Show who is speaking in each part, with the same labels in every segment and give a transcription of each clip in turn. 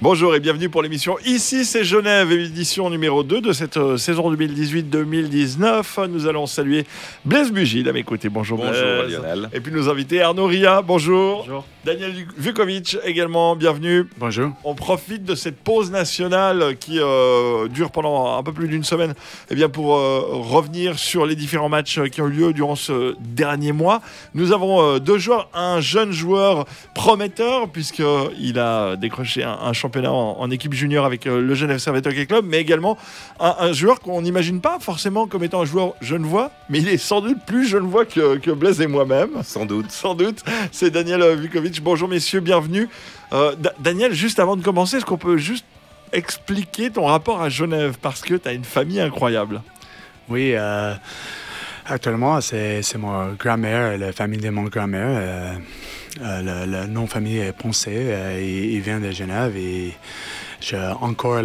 Speaker 1: Bonjour et bienvenue pour l'émission Ici c'est Genève, édition numéro 2 de cette saison 2018-2019. Nous allons saluer Blaise Bugil à mes côtés. Bonjour Blaise.
Speaker 2: Bonjour Lionel.
Speaker 1: Et puis nos invités Arnaud Ria, bonjour.
Speaker 3: Bonjour.
Speaker 1: Daniel Vukovic également, bienvenue.
Speaker 3: Bonjour.
Speaker 1: On profite de cette pause nationale qui dure pendant un peu plus d'une semaine pour revenir sur les différents matchs qui ont eu lieu durant ce dernier mois. Nous avons deux joueurs, un jeune joueur prometteur puisqu'il a décroché un championnat en équipe junior avec le Genève Servette Hockey Club, mais également un joueur qu'on n'imagine pas forcément comme étant un joueur genevois, mais il est sans doute plus genevois que Blaise et moi-même.
Speaker 2: Sans doute.
Speaker 1: Sans doute. C'est Daniel Vukovic. Bonjour messieurs, bienvenue. Daniel, juste avant de commencer, est-ce qu'on peut juste expliquer ton rapport à Genève parce que tu as une famille incroyable?
Speaker 3: Oui, actuellement, c'est mon grand-mère, la famille de mon grand-mère. Le nom de famille est Poncé. Il vient de Genève et j'ai encore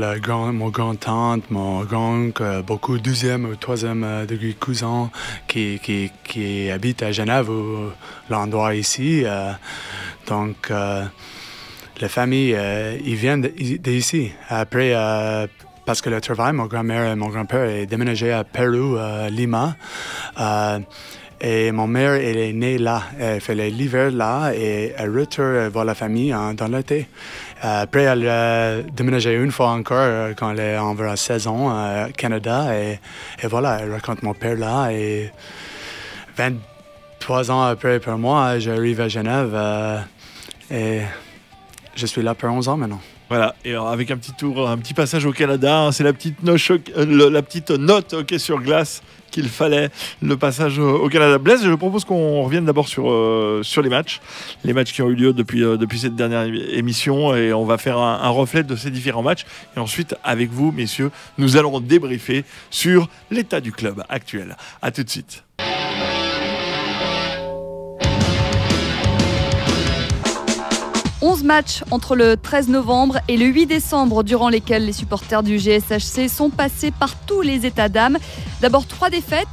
Speaker 3: mon grand-tante, mon grand-oncle, beaucoup deuxième ou troisième degré cousins qui habitent à Genève ou l'endroit ici. Donc, la famille, ils viennent d'ici. Après, parce que le travail, mon grand-mère et mon grand-père est déménagé à Pérou, Lima. Et mon mère, elle est née là. Elle fait l'hiver là et elle retourne voir la famille dans l'été. Après, elle a déménagé une fois encore quand elle est environ 16 ans au Canada. Et voilà, elle raconte mon père là. Et 23 ans après pour moi, j'arrive à Genève et je suis là pour 11 ans maintenant.
Speaker 1: Voilà, et alors avec un petit passage au Canada, c'est la petite note hockey sur glace qu'il fallait, le passage au Canada. Blaise, je propose qu'on revienne d'abord sur les matchs qui ont eu lieu depuis cette dernière émission, et on va faire un reflet de ces différents matchs. Et ensuite, avec vous, messieurs, nous allons débriefer sur l'état du club actuel. À tout de suite.
Speaker 4: 11 matchs entre le 13 novembre et le 8 décembre durant lesquels les supporters du GSHC sont passés par tous les états d'âme. D'abord 3 défaites,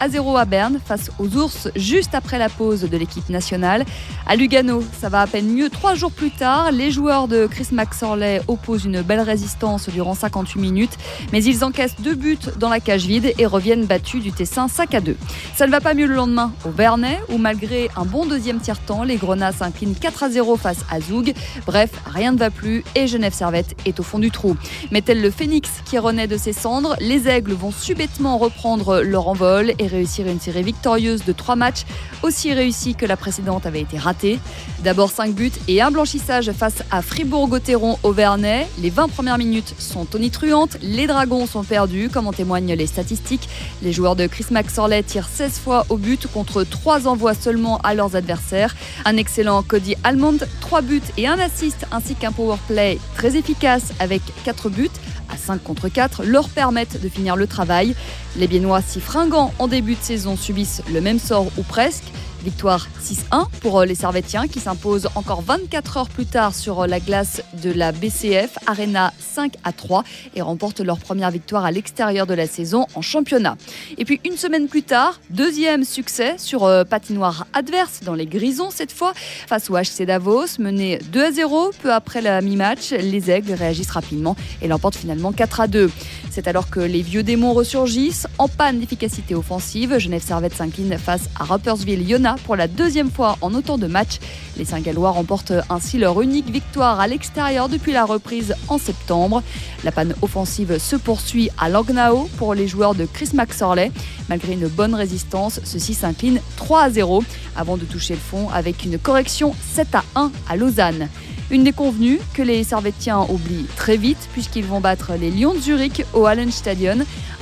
Speaker 4: 7-0 à Berne face aux Ours juste après la pause de l'équipe nationale. À Lugano, ça va à peine mieux. 3 jours plus tard, les joueurs de Chris McSorley opposent une belle résistance durant 58 minutes, mais ils encaissent 2 buts dans la cage vide et reviennent battus du Tessin 5-2. Ça ne va pas mieux le lendemain au Bernais, où malgré un bon deuxième tiers-temps, les Grenats s'inclinent 4-0 face à Zoug. Bref, rien ne va plus et Genève Servette est au fond du trou. Mais tel le phénix qui renaît de ses cendres, les Aigles vont subitement reprendre leur envol et réussir une série victorieuse de 3 matchs, aussi réussie que la précédente avait été ratée. D'abord 5 buts et un blanchissage face à Fribourg-Gotteron au Vernet. Les 20 premières minutes sont tonitruantes, les Dragons sont perdus, comme en témoignent les statistiques. Les joueurs de Chris McSorley tirent 16 fois au but contre 3 envois seulement à leurs adversaires. Un excellent Cody Almond, 3 buts et un assist ainsi qu'un powerplay très efficace avec 4 buts à 5 contre 4 leur permettent de finir le travail. Les Biennois, si fringants en début de saison, subissent le même sort ou presque. Victoire 6-1 pour les Servettiens qui s'imposent encore 24 heures plus tard sur la glace de la BCF Arena 5-3 et remportent leur première victoire à l'extérieur de la saison en championnat. Et puis une semaine plus tard, deuxième succès sur patinoire adverse dans les Grisons cette fois face au HC Davos, mené 2-0 peu après la mi-match. Les Aigles réagissent rapidement et l'emportent finalement 4-2. C'est alors que les vieux démons ressurgissent. En panne d'efficacité offensive, Genève Servette s'incline face à Rapperswil-Jona pour la deuxième fois en autant de matchs. Les Saint-Gallois remportent ainsi leur unique victoire à l'extérieur depuis la reprise en septembre. La panne offensive se poursuit à Langnau pour les joueurs de Chris McSorley. Malgré une bonne résistance, ceux-ci s'inclinent 3-0 avant de toucher le fond avec une correction 7-1 à Lausanne. Une déconvenue que les Servettiens oublient très vite puisqu'ils vont battre les Lions de Zurich au Hallenstadion.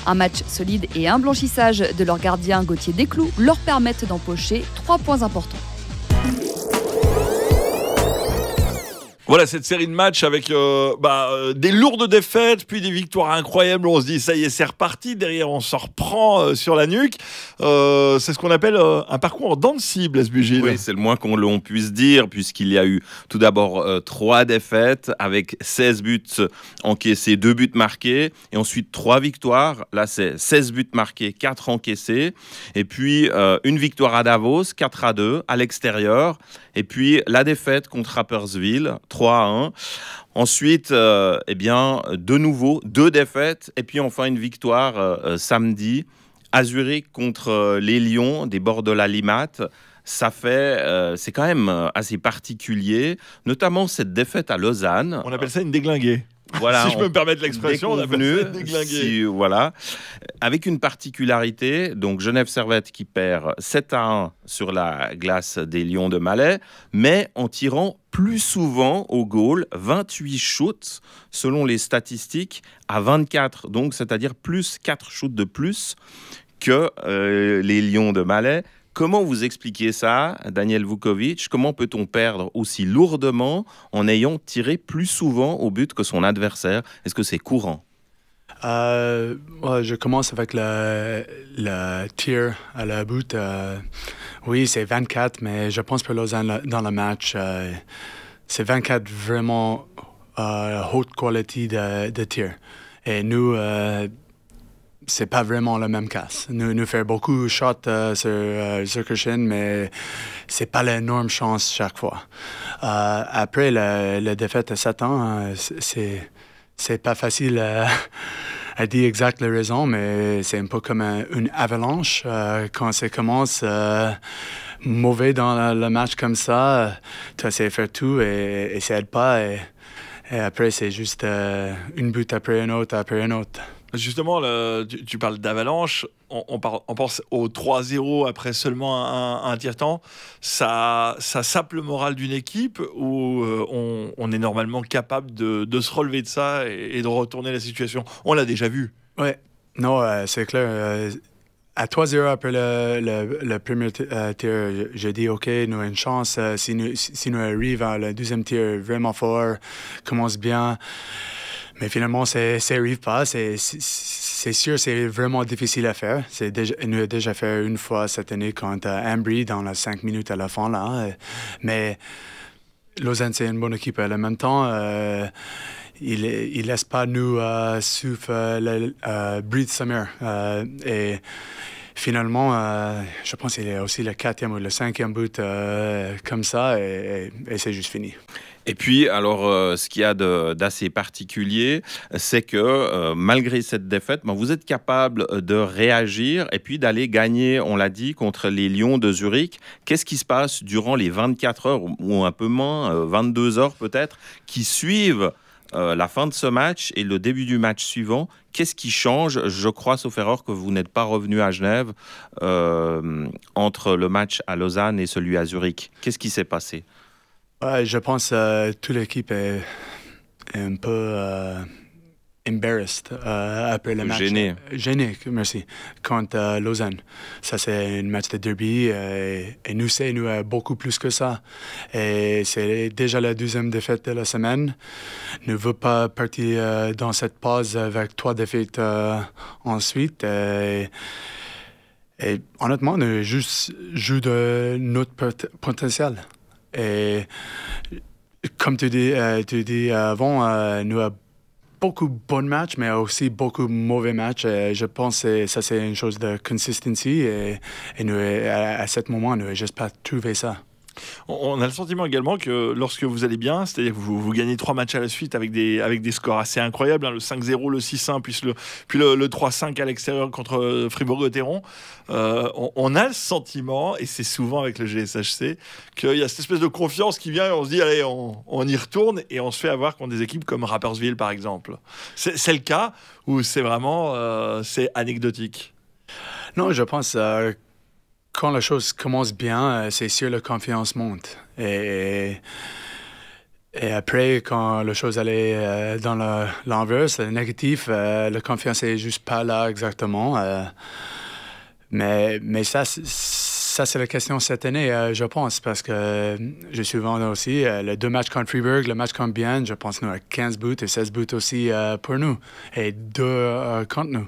Speaker 4: Un match solide et un blanchissage de leur gardien Gauthier Desclous leur permettent d'empocher 3 points importants.
Speaker 1: Voilà cette série de matchs avec des lourdes défaites, puis des victoires incroyables. On se dit, ça y est, c'est reparti. Derrière, on s'en reprend sur la nuque. C'est ce qu'on appelle un parcours en dents de scie, Blaise Bugil.
Speaker 2: Oui, c'est le moins qu'on l'on puisse dire, puisqu'il y a eu tout d'abord 3 défaites avec 16 buts encaissés, 2 buts marqués. Et ensuite 3 victoires. Là, c'est 16 buts marqués, 4 encaissés. Et puis une victoire à Davos, 4-2 à l'extérieur. Et puis la défaite contre Rapperswil, 3-1. Ensuite, de nouveau, 2 défaites. Et puis enfin, une victoire samedi à Zurich contre les Lions des bords de la Limate. C'est quand même assez particulier, notamment cette défaite à Lausanne.
Speaker 1: On appelle ça une déglinguée.
Speaker 2: Voilà,
Speaker 1: si je peux me permettre l'expression, on appelle ça une déglinguée.
Speaker 2: Voilà, avec une particularité, donc Genève Servette qui perd 7-1 sur la glace des Lions de Malais, mais en tirant plus souvent au goal, 28 shoots selon les statistiques à 24, donc c'est-à-dire plus 4 shoots de plus que les Lions de Malais. Comment vous expliquez ça, Daniel Vukovic? Comment peut-on perdre aussi lourdement en ayant tiré plus souvent au but que son adversaire? Est-ce que c'est courant?
Speaker 3: Je commence avec le tir à la but. Oui, c'est 24, mais je pense que Lausanne dans le match, c'est 24 vraiment haute qualité de tir. Et nous... c'est pas vraiment le même cas. Nous faisons beaucoup de shots sur Zurkischen, mais c'est pas l'énorme chance chaque fois. Après la défaite à 7 ans, c'est pas facile à dire exact la raison, mais c'est un peu comme une avalanche. Quand ça commence mauvais dans le match comme ça, tu essaies de faire tout et ça aide pas. Et après, c'est juste une but après un autre, après un autre.
Speaker 1: Justement, tu parles d'avalanche, on pense au 3-0 après seulement un tiers-temps. Ça sape le moral d'une équipe où on est normalement capable de se relever de ça et de retourner la situation. On l'a déjà vu.
Speaker 3: Oui, non, c'est clair. À 3-0 après le premier tir, j'ai dit OK, nous avons une chance. Si nous arrivons à le deuxième tir vraiment fort, commence bien. Mais finalement, ça n'arrive pas. C'est sûr, c'est vraiment difficile à faire. Nous avons déjà fait une fois cette année contre Ambry dans les 5 minutes à la fin. Là. Mais Lausanne, c'est une bonne équipe. En même temps, il ne laisse pas nous souffrir le Breathe Summer. Et finalement, je pense qu'il y a aussi le 4e ou le 5e but comme ça. Et c'est juste fini.
Speaker 2: Et puis, alors, ce qu'il y a d'assez particulier, c'est que malgré cette défaite, vous êtes capable de réagir et puis d'aller gagner, on l'a dit, contre les Lions de Zurich. Qu'est-ce qui se passe durant les 24 heures ou un peu moins, 22 heures peut-être, qui suivent la fin de ce match et le début du match suivant? Qu'est-ce qui change? Je crois, sauf erreur, que vous n'êtes pas revenu à Genève entre le match à Lausanne et celui à Zurich. Qu'est-ce qui s'est passé?
Speaker 3: Je pense que toute l'équipe est un peu embarrassed après le match. Gêné, merci, contre Lausanne. Ça, c'est un match de derby et nous avons beaucoup plus que ça. Et c'est déjà la 2e défaite de la semaine. Nous ne voulons pas partir dans cette pause avec 3 défaites ensuite. Et honnêtement, nous juste jouons de notre potentiel. Et comme tu dis avant, nous avons beaucoup de bons matchs, mais aussi beaucoup de mauvais matchs. Et je pense que ça, c'est une chose de consistency. Et nous, à ce moment, nous n'avons juste pas trouvé ça.
Speaker 1: On a le sentiment également que lorsque vous allez bien, c'est-à-dire que vous gagnez 3 matchs à la suite avec des scores assez incroyables, le 5-0, le 6-1, puis le 3-5 à l'extérieur contre Fribourg-Gotteron, on a le sentiment, et c'est souvent avec le GSHC, qu'il y a cette espèce de confiance qui vient et on se dit, allez, on y retourne et on se fait avoir contre des équipes comme Rapperswil, par exemple. C'est le cas ou c'est vraiment c'est anecdotique?
Speaker 3: Non, je pense... quand la chose commence bien, c'est sûr la confiance monte. Et après, quand la chose allait dans l'inverse, le négatif, la confiance n'est juste pas là exactement. Mais ça, c'est la question cette année, je pense, parce que je suis souvent aussi, les 2 matchs contre Fribourg, le match contre Bienne, je pense que nous avons 15 buts et 16 buts aussi pour nous, et 2 contre nous.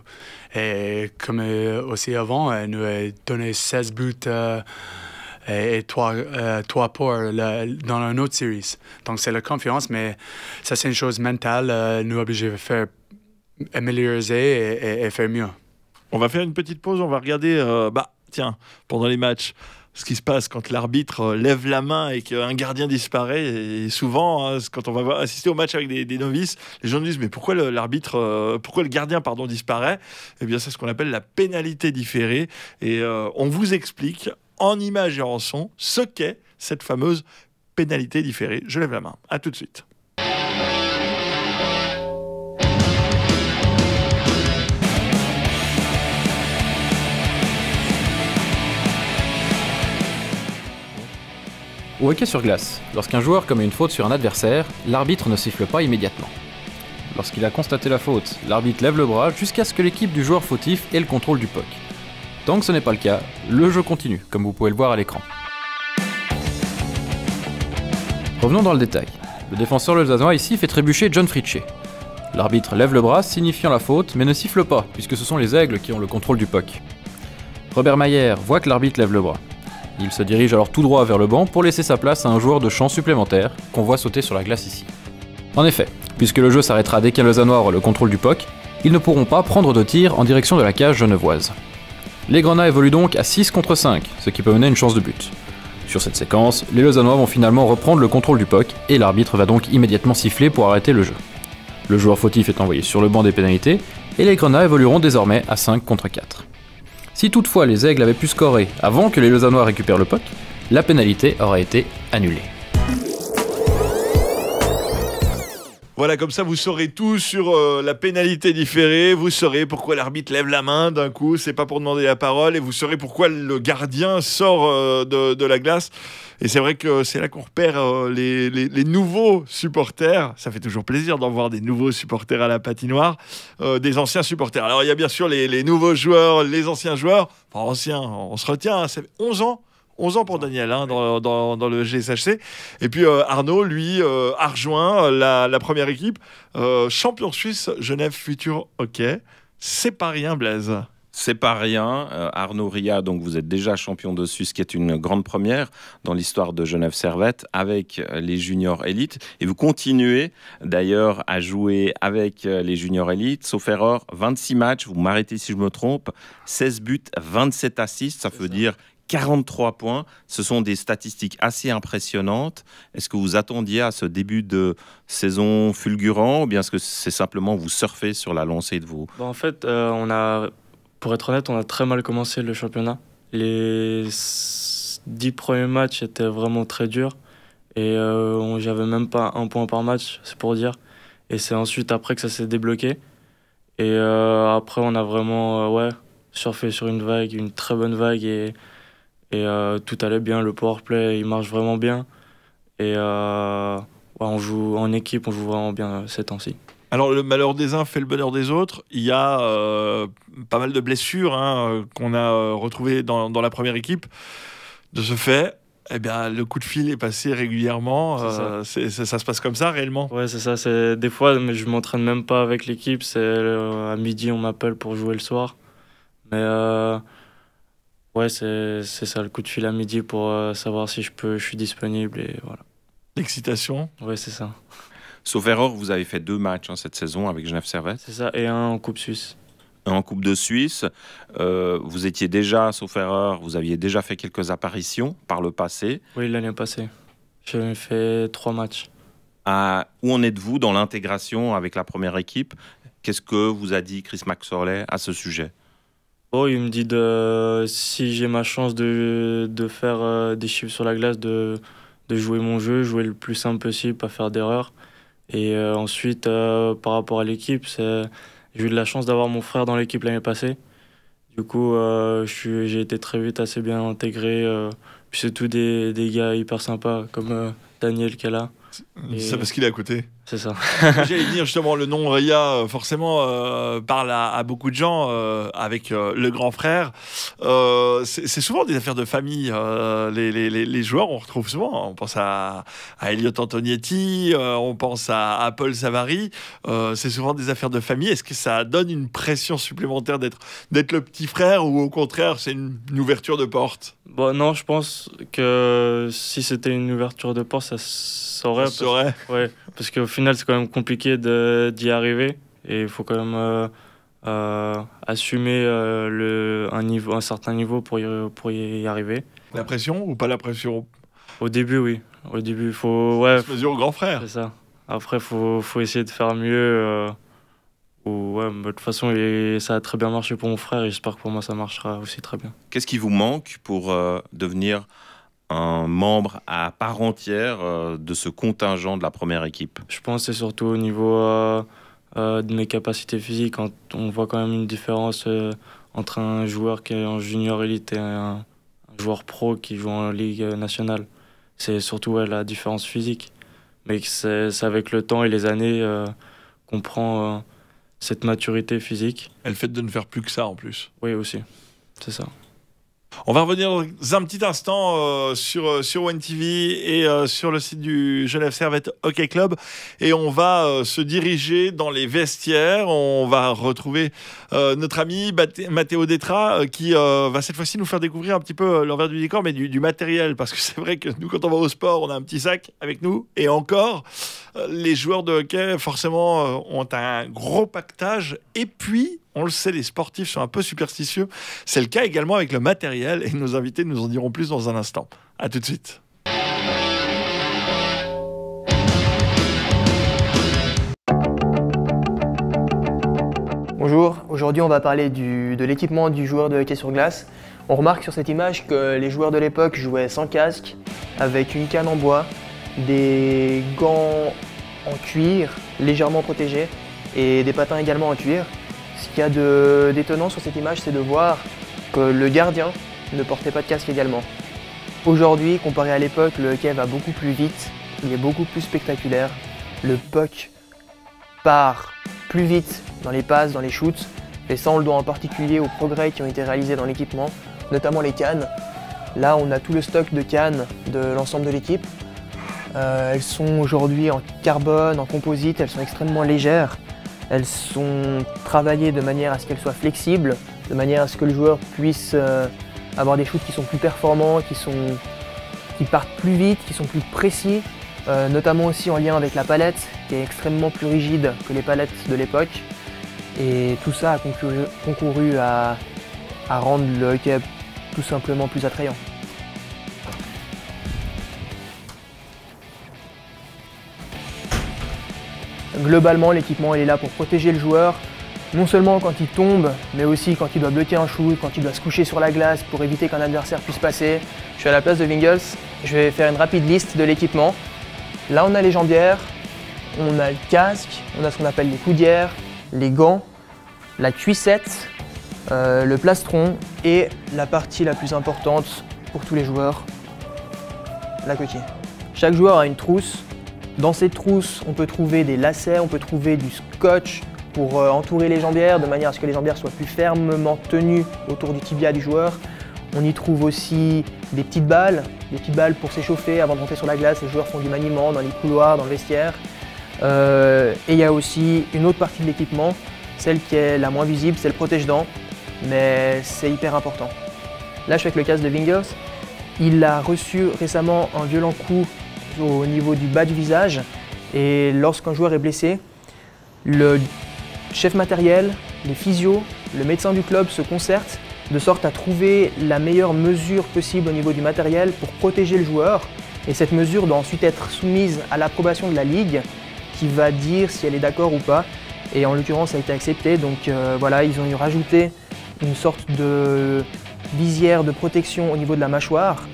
Speaker 3: Et comme aussi avant, nous avons donné 16 buts et 3 pour dans une autre série. Donc c'est la confiance, mais ça c'est une chose mentale, nous obligés de faire améliorer et faire mieux.
Speaker 1: On va faire une petite pause, on va regarder, tiens, pendant les matchs, ce qui se passe quand l'arbitre lève la main et qu'un gardien disparaît. Et souvent, hein, quand on va assister au match avec des novices, les gens nous disent mais pourquoi pourquoi le gardien disparaît? Eh bien, c'est ce qu'on appelle la pénalité différée. Et on vous explique en images et en son ce qu'est cette fameuse pénalité différée. Je lève la main. À tout de suite.
Speaker 5: Au hockey sur glace, lorsqu'un joueur commet une faute sur un adversaire, l'arbitre ne siffle pas immédiatement. Lorsqu'il a constaté la faute, l'arbitre lève le bras jusqu'à ce que l'équipe du joueur fautif ait le contrôle du puck. Tant que ce n'est pas le cas, le jeu continue, comme vous pouvez le voir à l'écran. Revenons dans le détail. Le défenseur lausannois ici fait trébucher John Fritsché. L'arbitre lève le bras, signifiant la faute, mais ne siffle pas, puisque ce sont les aigles qui ont le contrôle du puck. Robert Mayer voit que l'arbitre lève le bras. Il se dirige alors tout droit vers le banc pour laisser sa place à un joueur de champ supplémentaire qu'on voit sauter sur la glace ici. En effet, puisque le jeu s'arrêtera dès qu'un Lausannois aura le contrôle du puck, ils ne pourront pas prendre de tir en direction de la cage genevoise. Les Grenats évoluent donc à 6 contre 5, ce qui peut mener à une chance de but. Sur cette séquence, les Lausannois vont finalement reprendre le contrôle du puck et l'arbitre va donc immédiatement siffler pour arrêter le jeu. Le joueur fautif est envoyé sur le banc des pénalités et les Grenats évolueront désormais à 5 contre 4. Si toutefois les Aigles avaient pu scorer avant que les Lausannois récupèrent le puck, la pénalité aurait été annulée.
Speaker 1: Voilà, comme ça vous saurez tout sur la pénalité différée, vous saurez pourquoi l'arbitre lève la main d'un coup, c'est pas pour demander la parole, et vous saurez pourquoi le gardien sort de la glace. Et c'est vrai que c'est là qu'on repère les nouveaux supporters. Ça fait toujours plaisir d'en voir des nouveaux supporters à la patinoire, des anciens supporters. Alors il y a bien sûr les nouveaux joueurs, les anciens joueurs. Enfin anciens, on se retient, hein, ça fait 11 ans. 11 ans pour Daniel hein, dans le GSHC. Et puis Arnaud, lui, a rejoint la première équipe. Champion suisse, Genève Futur Hockey. C'est pas rien, Blaise.
Speaker 2: C'est pas rien. Arnaud Ria, donc vous êtes déjà champion de Suisse, qui est une grande première dans l'histoire de Genève Servette avec les juniors élites. Et vous continuez d'ailleurs à jouer avec les juniors élites. Sauf erreur, 26 matchs, vous m'arrêtez si je me trompe, 16 buts, 27 assists, ça veut dire 43 points. Ce sont des statistiques assez impressionnantes. Est-ce que vous attendiez à ce début de saison fulgurant ou bien est-ce que c'est simplement vous surfez sur la lancée de vous?
Speaker 6: En fait, pour être honnête, on a très mal commencé le championnat. Les 10 premiers matchs étaient vraiment très durs. Et j'avais même pas un point par match, c'est pour dire. Et c'est ensuite après que ça s'est débloqué. Et après, on a vraiment surfé sur une vague, une très bonne vague. Et tout allait bien, le powerplay, il marche vraiment bien. Et on joue en équipe, on joue vraiment bien ces temps-ci.
Speaker 1: Alors, le malheur des uns fait le bonheur des autres. Il y a pas mal de blessures qu'on a retrouvées dans la première équipe. De ce fait, eh bien, le coup de fil est passé régulièrement. Ça se passe comme ça, réellement?
Speaker 6: Ouais, c'est ça. Des fois, mais je ne m'entraîne même pas avec l'équipe. À midi, on m'appelle pour jouer le soir. Mais ouais, c'est ça, le coup de fil à midi pour savoir si je suis disponible. Et voilà.
Speaker 1: L'excitation?
Speaker 6: Ouais, c'est ça.
Speaker 2: Sauf erreur, vous avez fait 2 matchs cette saison avec Genève Servette.
Speaker 6: C'est ça, et un en Coupe Suisse.
Speaker 2: En Coupe de Suisse, vous étiez déjà, sauf erreur, vous aviez déjà fait quelques apparitions par le passé.
Speaker 6: Oui, l'année passée. J'ai fait 3 matchs.
Speaker 2: Où en êtes-vous dans l'intégration avec la première équipe? Qu'est-ce que vous a dit Chris McSorley à ce sujet?
Speaker 6: Il me dit si j'ai ma chance de faire des chiffres sur la glace, de jouer mon jeu, jouer le plus simple possible, pas faire d'erreurs. Et ensuite, par rapport à l'équipe, j'ai eu de la chance d'avoir mon frère dans l'équipe l'année passée. Du coup, j'ai été très vite assez bien intégré. Puis c'est tous des gars hyper sympas, comme Daniel qui est là.
Speaker 1: C'est parce qu'il est à côté.
Speaker 6: C'est ça.
Speaker 1: J'allais dire justement, le nom Ria, forcément, parle à beaucoup de gens avec le grand frère. C'est souvent des affaires de famille. Les joueurs, on retrouve souvent. On pense à Elliot Antonietti, on pense à Paul Savary. C'est souvent des affaires de famille. Est-ce que ça donne une pression supplémentaire d'être le petit frère ou au contraire, c'est une ouverture de porte?
Speaker 6: Non, je pense que si c'était une ouverture de porte, ça saurait. Parce qu'au final, c'est quand même compliqué d'y arriver. Et il faut quand même assumer un certain niveau pour y arriver.
Speaker 1: La pression ou pas la pression?
Speaker 6: Au début, oui. Au début, il faut...
Speaker 1: On se mesure au grand frère.
Speaker 6: C'est ça. Après, faut essayer de faire mieux. De toute façon, ça a très bien marché pour mon frère et j'espère que pour moi, ça marchera aussi très bien.
Speaker 2: Qu'est-ce qui vous manque pour devenir un membre à part entière de ce contingent de la première équipe?
Speaker 6: Je pense que c'est surtout au niveau de mes capacités physiques. On voit quand même une différence entre un joueur qui est en junior élite et un joueur pro qui joue en Ligue nationale. C'est surtout la différence physique. Mais c'est avec le temps et les années qu'on prend cette maturité physique.
Speaker 1: Et le fait de ne faire plus que ça en plus.
Speaker 6: Oui, aussi. C'est ça.
Speaker 1: On va revenir dans un petit instant sur OneTV et sur le site du Genève Servette Hockey Club. Et on va se diriger dans les vestiaires. On va retrouver notre ami Matteo Detra qui va cette fois-ci nous faire découvrir un petit peu l'envers du décor, mais du matériel. Parce que c'est vrai que nous, quand on va au sport, on a un petit sac avec nous. Et encore, les joueurs de hockey, forcément, ont un gros pactage. Et puis, on le sait, les sportifs sont un peu superstitieux. C'est le cas également avec le matériel et nos invités nous en diront plus dans un instant. À tout de suite.
Speaker 7: Bonjour, aujourd'hui on va parler de l'équipement du joueur de hockey sur glace. On remarque sur cette image que les joueurs de l'époque jouaient sans casque, avec une canne en bois, des gants en cuir légèrement protégés et des patins également en cuir. Ce qu'il y a d'étonnant sur cette image, c'est de voir que le gardien ne portait pas de casque également. Aujourd'hui, comparé à l'époque, le hockey va beaucoup plus vite, il est beaucoup plus spectaculaire. Le puck part plus vite dans les passes, dans les shoots, et ça on le doit en particulier aux progrès qui ont été réalisés dans l'équipement, notamment les cannes. Là, on a tout le stock de cannes de l'ensemble de l'équipe. Elles sont aujourd'hui en carbone, en composite, elles sont extrêmement légères. Elles sont travaillées de manière à ce qu'elles soient flexibles, de manière à ce que le joueur puisse avoir des shoots qui sont plus performants, qui partent plus vite, qui sont plus précis, notamment aussi en lien avec la palette, qui est extrêmement plus rigide que les palettes de l'époque. Et tout ça a concouru à rendre le hockey tout simplement plus attrayant. Globalement, l'équipement est là pour protéger le joueur, non seulement quand il tombe, mais aussi quand il doit bloquer un shoot, quand il doit se coucher sur la glace pour éviter qu'un adversaire puisse passer. Je suis à la place de Wingels, je vais faire une rapide liste de l'équipement. Là, on a les jambières, on a le casque, on a ce qu'on appelle les coudières, les gants, la cuissette, le plastron et la partie la plus importante pour tous les joueurs, la coquille. Chaque joueur a une trousse. Dans cette trousse, on peut trouver des lacets, on peut trouver du scotch pour entourer les jambières, de manière à ce que les jambières soient plus fermement tenues autour du tibia du joueur. On y trouve aussi des petites balles pour s'échauffer avant de rentrer sur la glace. Les joueurs font du maniement dans les couloirs, dans le vestiaire. Et il y a aussi une autre partie de l'équipement, celle qui est la moins visible, c'est le protège-dents, mais c'est hyper important. Là, je suis avec le casque de Wingels. Il a reçu récemment un violent coup au niveau du bas du visage et lorsqu'un joueur est blessé, le chef matériel, les physios, le médecin du club se concertent de sorte à trouver la meilleure mesure possible au niveau du matériel pour protéger le joueur et cette mesure doit ensuite être soumise à l'approbation de la Ligue qui va dire si elle est d'accord ou pas et en l'occurrence ça a été accepté donc voilà, ils ont rajouté une sorte de visière de protection au niveau de la mâchoire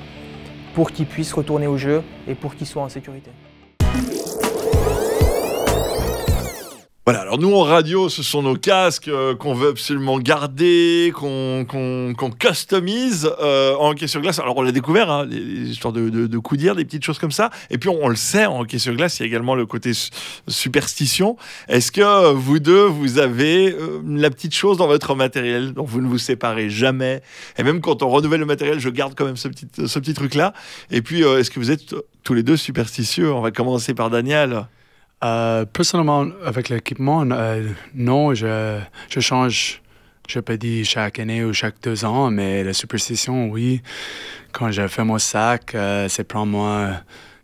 Speaker 7: pour qu'ils puissent retourner au jeu et pour qu'ils soient en sécurité.
Speaker 1: Voilà, alors nous en radio, ce sont nos casques qu'on veut absolument garder, qu'on customise en hockey sur glace. Alors on l'a découvert, hein, les histoires de coudières, des petites choses comme ça. Et puis on le sait, en hockey sur glace, il y a également le côté superstition. Est-ce que vous deux, vous avez la petite chose dans votre matériel dont vous ne vous séparez jamais? Et même quand on renouvelle le matériel, je garde quand même ce petit truc-là. Et puis, est-ce que vous êtes tous les deux superstitieux? On va commencer par Daniel.
Speaker 3: Personnellement, avec l'équipement, non, je change, je peux dire chaque année ou chaque 2 ans, mais la superstition, oui. Quand je fais mon sac, c'est prendre moi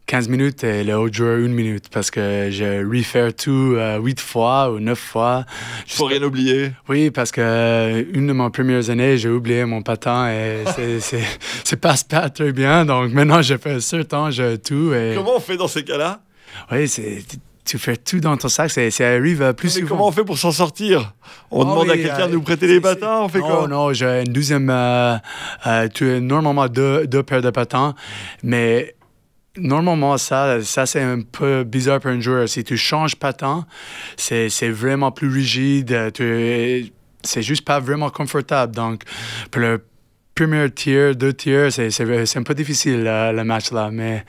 Speaker 3: 15 minutes et l'autre joueur 1 minute parce que je refais tout 8 fois ou 9 fois.
Speaker 1: Faut rien oublier.
Speaker 3: Oui, parce que une de mes premières années, j'ai oublié mon patin et c'est pas très bien. Donc maintenant, je fais ce temps, je tout. Et...
Speaker 1: Comment on fait dans ces cas-là?
Speaker 3: Oui, tu fais tout dans ton sac, ça arrive plus souvent.
Speaker 1: Mais comment on fait pour s'en sortir? On demande à quelqu'un de nous prêter les patins, on fait quoi?
Speaker 3: Non, j'ai une deuxième... tu as normalement deux paires de patins, mais normalement, ça c'est un peu bizarre pour un joueur. Si tu changes patin, c'est vraiment plus rigide, c'est juste pas vraiment confortable. Donc, pour le premier tiers, 2 tiers, c'est un peu difficile, le match là, mais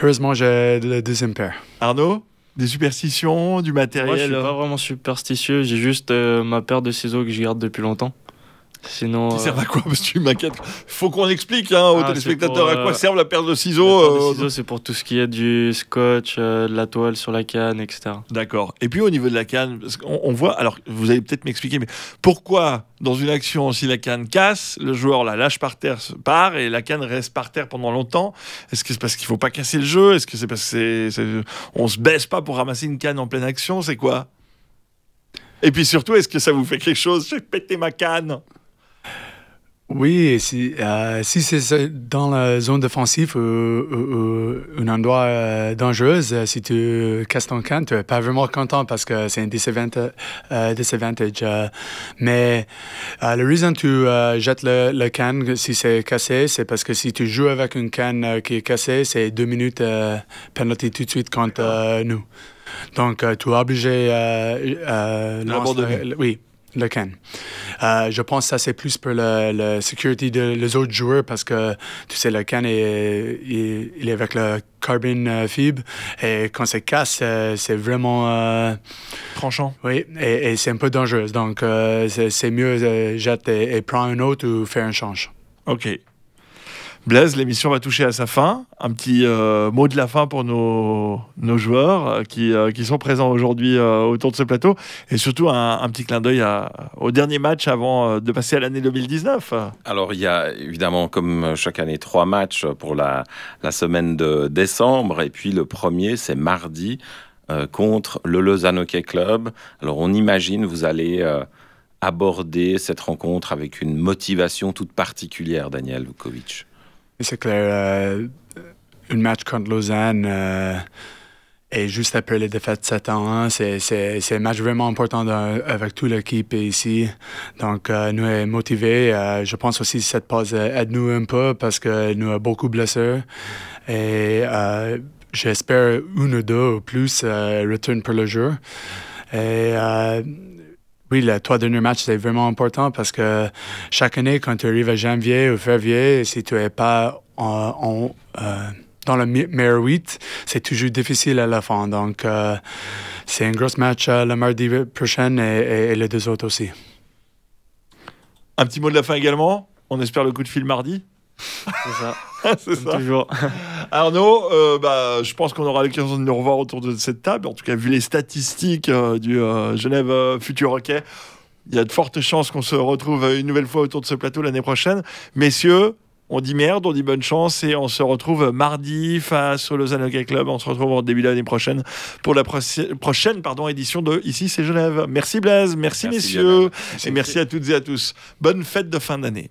Speaker 3: heureusement, j'ai le deuxième paire.
Speaker 1: Arnaud? Des superstitions, du matériel?
Speaker 6: Moi, je suis pas vraiment superstitieux. J'ai juste ma paire de ciseaux que je garde depuis longtemps. Sinon,
Speaker 1: qui servent à quoi? Parce que tu m'inquiètes. Faut qu'on explique aux téléspectateurs à quoi servent la paire de ciseaux.
Speaker 6: La paire de ciseaux, c'est pour tout ce qui est du scotch, de la toile sur la canne, etc.
Speaker 1: D'accord. Et puis au niveau de la canne, parce qu'on voit, alors vous allez peut-être m'expliquer, mais pourquoi dans une action, si la canne casse, le joueur la lâche par terre, part et la canne reste par terre pendant longtemps? Est-ce que c'est parce qu'il faut pas casser le jeu? Est-ce que c'est parce que on se baisse pas pour ramasser une canne en pleine action? C'est quoi? Et puis surtout, est-ce que ça vous fait quelque chose? J'ai pété ma canne.
Speaker 3: Oui, si c'est dans la zone défensive ou un endroit dangereux, si tu casses ton canne, tu n'es pas vraiment content parce que c'est un disadvantage. Mais la raison que tu jettes le canne si c'est cassé, c'est parce que si tu joues avec une canne qui est cassée, c'est 2 minutes penalty tout de suite contre nous. Donc, tu es obligé
Speaker 1: d'abandonner.
Speaker 3: Oui. Le can. Je pense que ça, c'est plus pour la sécurité des autres joueurs parce que, tu sais, le can, il est avec le carbone fibre et quand c'est casse, c'est vraiment...
Speaker 1: tranchant.
Speaker 3: Oui, et c'est un peu dangereux. Donc, c'est mieux jeter et prendre un autre ou faire un change.
Speaker 1: OK. Blaise, l'émission va toucher à sa fin. Un petit mot de la fin pour nos joueurs qui sont présents aujourd'hui autour de ce plateau. Et surtout, un petit clin d'œil au dernier match avant de passer à l'année 2019.
Speaker 2: Alors, il y a évidemment, comme chaque année, 3 matchs pour la semaine de décembre. Et puis, le premier, c'est mardi contre le Lausanne Hockey Club. Alors, on imagine, vous allez... aborder cette rencontre avec une motivation toute particulière, Daniel Vukovic.
Speaker 3: C'est clair, un match contre Lausanne et juste après les défaites 7-1, c'est un match vraiment important avec toute l'équipe ici. Donc, nous sommes motivés. Je pense aussi que cette pause aide-nous un peu parce que nous avons beaucoup de blessures. Et j'espère 1 ou 2 ou plus retournent pour le jeu. Et... oui, les 3 derniers matchs, c'est vraiment important parce que chaque année, quand tu arrives à janvier ou février, si tu n'es pas dans le meilleur 8, c'est toujours difficile à la fin. Donc, c'est un gros match le mardi prochain et les 2 autres aussi.
Speaker 1: Un petit mot de la fin également. On espère le coup de fil mardi.
Speaker 6: C'est ça.
Speaker 1: C'est ça.
Speaker 6: Toujours.
Speaker 1: Arnaud, je pense qu'on aura l'occasion de nous revoir autour de cette table. En tout cas, vu les statistiques du Genève Futur Hockey, il y a de fortes chances qu'on se retrouve une nouvelle fois autour de ce plateau l'année prochaine. Messieurs, on dit merde, on dit bonne chance et on se retrouve mardi face au Lausanne Hockey Club. On se retrouve en début d'année prochaine pour la prochaine édition de Ici c'est Genève. Merci Blaise, merci messieurs, et merci à toutes et à tous. Bonne fête de fin d'année.